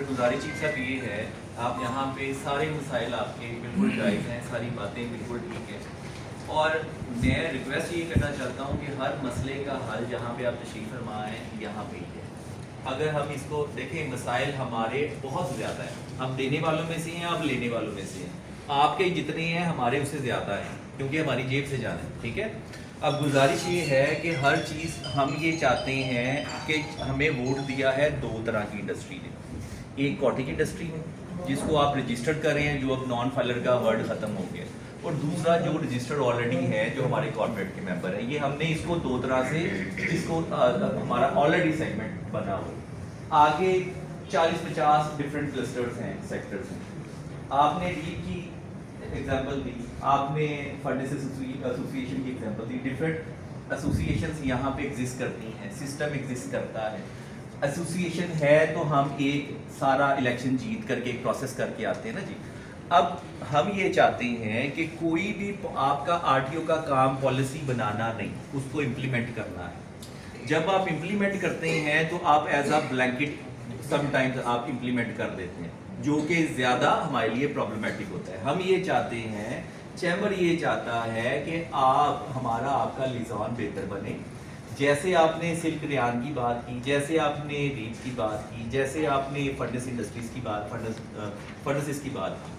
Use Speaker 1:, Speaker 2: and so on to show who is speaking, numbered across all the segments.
Speaker 1: गुजारिश चीफ साहब ये है, आप यहाँ पे सारे मसाइल आपके बिल्कुल जायज़ हैं, सारी बातें बिल्कुल ठीक है, और मैं रिक्वेस्ट ये करना चाहता हूँ कि हर मसले का हल जहाँ पे आप तशरीफ़ फरमा हैं यहाँ पे ही है। अगर हम इसको देखें, मसाइल हमारे बहुत ज़्यादा हैं, हम देने वालों में से हैं, आप लेने वालों में से हैं, आपके जितने हैं हमारे उससे ज़्यादा हैं, क्योंकि हमारी जेब से जाना है, ठीक है। अब गुजारिश ये है कि हर चीज़ हम ये चाहते हैं कि हमें वोट दिया है दो तरह की इंडस्ट्री ने, एक कॉटेज इंडस्ट्री में जिसको आप रजिस्टर्ड कर रहे हैं, जो अब नॉन फाइलर का वर्ड ख़त्म हो गया, और दूसरा जो रजिस्टर्ड ऑलरेडी है, जो हमारे कॉर्पोरेट के मेंबर हैं। ये हमने इसको दो तरह से, इसको हमारा ऑलरेडी सेगमेंट बना हुआ, आगे 40-50 डिफरेंट क्लस्टर्स हैं, सेक्टर्स हैं। आपने रीप की एग्जांपल दी, आपने फर्नेस एसोसिएशन की एग्जांपल दी, डिफरेंट एसोसिएशंस यहाँ पे एग्जिस्ट करती हैं, सिस्टम एग्जिस्ट करता है। एसोसिएशन है तो हम एक सारा इलेक्शन जीत करके एक प्रोसेस करके आते हैं ना जी। अब हम ये चाहते हैं कि कोई भी आपका आरटीओ का काम पॉलिसी बनाना नहीं, उसको इम्प्लीमेंट करना है। जब आप इम्प्लीमेंट करते हैं तो आप एज अ ब्लैंकेट समटाइम्स आप इम्प्लीमेंट कर देते हैं, जो कि ज़्यादा हमारे लिए प्रॉब्लमेटिक होता है। हम ये चाहते हैं, चैम्बर ये चाहता है कि आपका लिजान बेहतर बने। जैसे आपने सिल्क रेयान की बात की, जैसे आपने रीप की बात की, जैसे आपने फर्नेस इंडस्ट्रीज की बात, फर्नेसेस की बात की,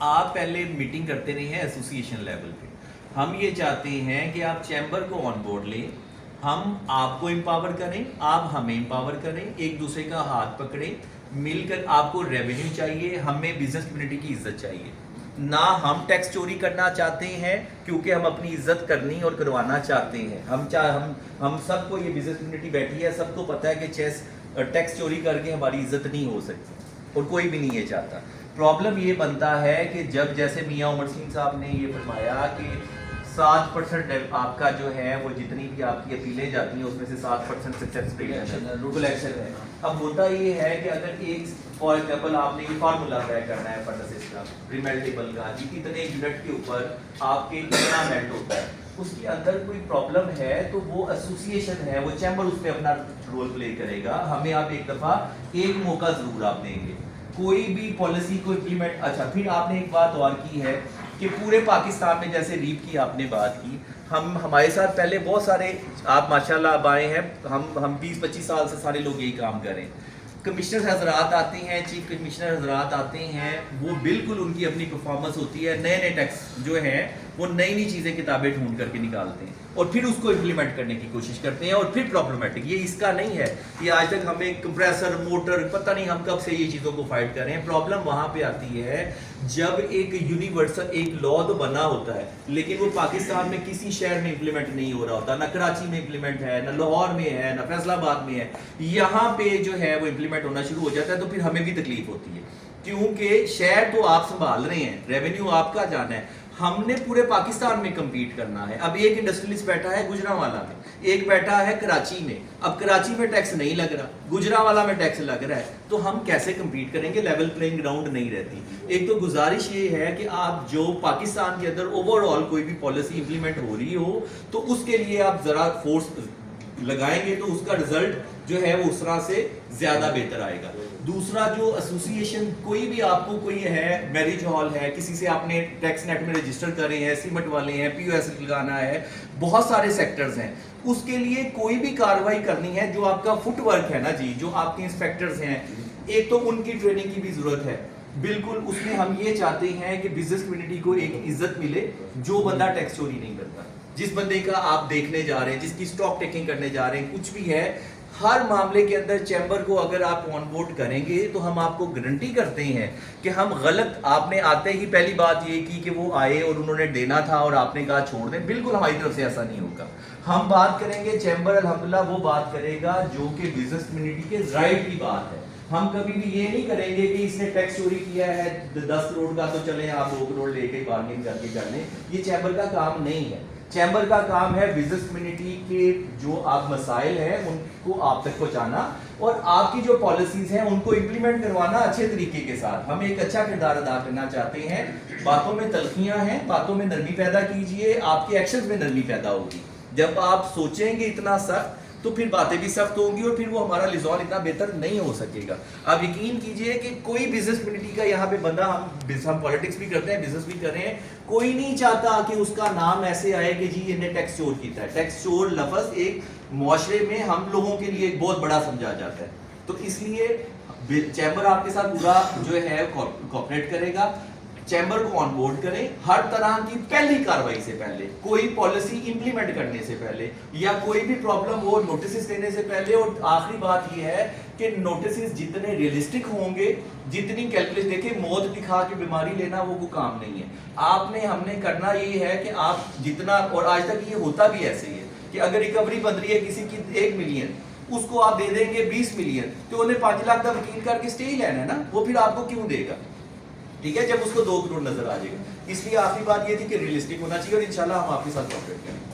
Speaker 1: आप पहले मीटिंग करते रहे हैं एसोसिएशन लेवल पे। हम ये चाहते हैं कि आप चैम्बर को ऑन बोर्ड लें, हम आपको एम्पावर करें, आप हमें एम्पावर करें, एक दूसरे का हाथ पकड़ें, मिलकर। आपको रेवेन्यू चाहिए, हमें बिजनेस कम्युनिटी की इज्जत चाहिए ना, हम टैक्स चोरी करना चाहते हैं, क्योंकि हम अपनी इज्जत करनी और करवाना चाहते हैं। हम सबको, ये बिजनेस कम्युनिटी बैठी है, सबको पता है कि टैक्स चोरी करके हमारी इज्जत नहीं हो सकती, और कोई भी नहीं ये चाहता। प्रॉब्लम ये बनता है कि जब, जैसे मियाँ उमर सिंह साहब ने ये फरमाया कि 7% आपका जो है वो जितनी भी आपकी अपीलें जाती हैं उसमें से 7% सक्सेस रेट है, रूरल एक्शन है। अब होता ये है कि अगर एक फॉर एग्जाम्पल आपने ये फार्मूला तय करना है फर्नेसेस का, रिमेल्टेबल का, कितने यूनिट के ऊपर आपके कितना मेल्ट होता है, उसके अंदर कोई प्रॉब्लम है तो वो एसोसिएशन है, वो चैम्बर उसमें अपना रोल प्ले करेगा। हमें आप एक दफ़ा एक मौका ज़रूर आप देंगे कोई भी पॉलिसी को इम्प्लीमेंट। अच्छा, फिर आपने एक बात और की है कि पूरे पाकिस्तान में, जैसे रीप की आपने बात की, हमारे साथ पहले बहुत सारे आप माशाल्लाह अब आए हैं, हम 20-25 साल से सारे लोग यही काम करें। कमिश्नर हजरात आते हैं, चीफ कमिश्नर हजरात आते हैं, वो बिल्कुल उनकी अपनी परफॉर्मेंस होती है, नए नए टैक्स जो हैं वो नई नई चीज़ें किताबें ढूंढ करके निकालते हैं और फिर उसको इम्प्लीमेंट करने की कोशिश करते हैं, और फिर प्रॉब्लमेटिक ये इसका नहीं है कि आज तक हमें कंप्रेसर मोटर पता नहीं हम कब से ये चीज़ों को फाइट कर रहे हैं। प्रॉब्लम वहाँ पे आती है जब एक यूनिवर्सल एक लॉ तो बना होता है, लेकिन वो पाकिस्तान में किसी शहर में इम्प्लीमेंट नहीं हो रहा होता, ना कराची में इम्प्लीमेंट है, ना लाहौर में है, ना फैसलाबाद में है। यहाँ पे जो है वो इम्प्लीमेंट होना शुरू हो जाता है, तो फिर हमें भी तकलीफ होती है, क्योंकि शहर तो आप संभाल रहे हैं, रेवेन्यू आपका जाना है, हमने पूरे पाकिस्तान में compete करना है। अब एक इंडस्ट्रियलिस्ट बैठा है गुजरांवाला में, एक बैठा है कराची में, अब कराची में टैक्स नहीं लग रहा, गुजरांवाला में टैक्स लग रहा है, तो हम कैसे compete करेंगे? लेवल प्लेइंग ग्राउंड नहीं रहती। एक तो गुजारिश ये है कि आप जो पाकिस्तान के अंदर ओवरऑल कोई भी पॉलिसी इंप्लीमेंट हो रही हो तो उसके लिए आप जरा फोर्स लगाएंगे तो उसका रिजल्ट जो है वो उस तरह से ज्यादा बेहतर आएगा। दूसरा, जो एसोसिएशन कोई भी आपको कोई है, मैरिज हॉल है, किसी से आपने टैक्स नेट में रजिस्टर कर रहे हैं, सीमेंट वाले हैं, पीओएस लगाना है, बहुत सारे सेक्टर्स हैं, उसके लिए कोई भी कार्रवाई करनी है, जो आपका फुट वर्क है ना जी, जो आपके इंस्पेक्टर्स हैं, एक तो उनकी ट्रेनिंग की भी जरूरत है बिल्कुल। उसमें हम ये चाहते हैं कि बिजनेस कम्युनिटी को एक इज्जत मिले, जो बंदा टैक्स चोरी नहीं करता, जिस बंदे का आप देखने जा रहे हैं, जिसकी स्टॉक टेकिंग करने जा रहे हैं, कुछ भी है, हर मामले के अंदर चैम्बर को अगर आप ऑन बोर्ड करेंगे तो हम आपको गारंटी करते हैं कि हम गलत, आपने आते ही पहली बात ये की कि वो आए और उन्होंने देना था और आपने कहा छोड़ दें, बिल्कुल हमारी तरफ से ऐसा नहीं होगा। हम बात करेंगे, चैम्बर अल्हम्दुलिल्लाह वो बात करेगा जो कि बिजनेस कम्युनिटी के राइट की बात है। हम कभी भी ये नहीं करेंगे कि इसने टैक्स चोरी किया है 10 करोड़ का तो चले आप 2 करोड़ लेके बार्गेन करके कर लें, ये चैम्बर का काम नहीं है। चैम्बर का काम है बिजनेस कम्युनिटी के जो आप मसाइल हैं उनको आप तक पहुंचाना और आपकी जो पॉलिसीज हैं उनको इम्प्लीमेंट करवाना अच्छे तरीके के साथ। हम एक अच्छा किरदार अदा करना चाहते हैं, बातों में तलखियां हैं, बातों में नरमी पैदा कीजिए, आपके एक्शन में नरमी पैदा होगी। जब आप सोचेंगे इतना सख्त
Speaker 2: تو پھر باتیں بھی سخت ہوں گی اور پھر وہ ہمارا لزون اتنا بہتر نہیں ہو سکے گا. آپ یقین کیجئے کہ کوئی بزنس کمیونٹی کا یہاں پہ بندہ, ہم پالیٹکس بھی کرتے ہیں, بزنس بھی کر رہے ہیں, کوئی نہیں چاہتا کہ اس کا نام ایسے آئے کہ جی انہیں ٹیکس چور کیتا ہے. ٹیکس چور لفظ ایک معاشرے میں ہم لوگوں کے لیے ایک بہت بڑا سمجھا جاتا ہے. تو اس لیے چیمبر آپ کے ساتھ پورا جو ہے کوآپریٹ کرے گا. چیمبر کو آن بورڈ کریں ہر طرح کی پہلی کاروائی سے پہلے, کوئی پالیسی امپلیمنٹ کرنے سے پہلے یا کوئی بھی پرابلم ہو نوٹسز دینے سے پہلے. اور آخری بات یہ ہے کہ نوٹسز جتنے ریئلسٹک ہوں گے, جتنی کیلکولیٹ, دیکھیں موت دکھا کے بیماری لینا وہ کوئی کام نہیں ہے. آپ نے ہم نے کرنا یہ ہے کہ آپ جتنا, اور آج تک یہ ہوتا بھی ایسے ہی ہے کہ اگر ریکوری بن رہی ہے کسی کی 1 ملین, اس کو آپ دے دیں گے 20 ملین, تو انہیں 5 لاکھ کا وکیل کر کے اسٹے ہی لینا ہے نا, وہ پھر آپ کو کیوں دے گا؟ ٹھیک ہے, جب اس کو 2 کروڑ نظر آ جائے گا. اس لیے آخری بات یہ تھی کہ ریئلسٹک ہونا چاہیے, اور انشاءاللہ ہم آپ کے ساتھ کوآپریٹ کریں گے.